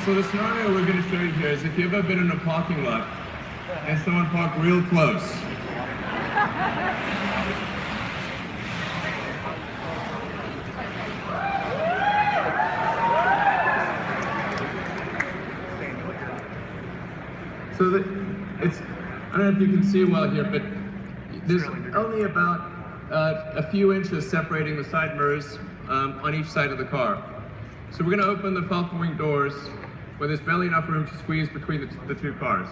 So the scenario we're going to show you here is if you've ever been in a parking lot and someone parked real close. So I don't know if you can see well here, but there's only about a few inches separating the side mirrors on each side of the car. So we're going to open the Falcon Wing doors where there's barely enough room to squeeze between the two cars.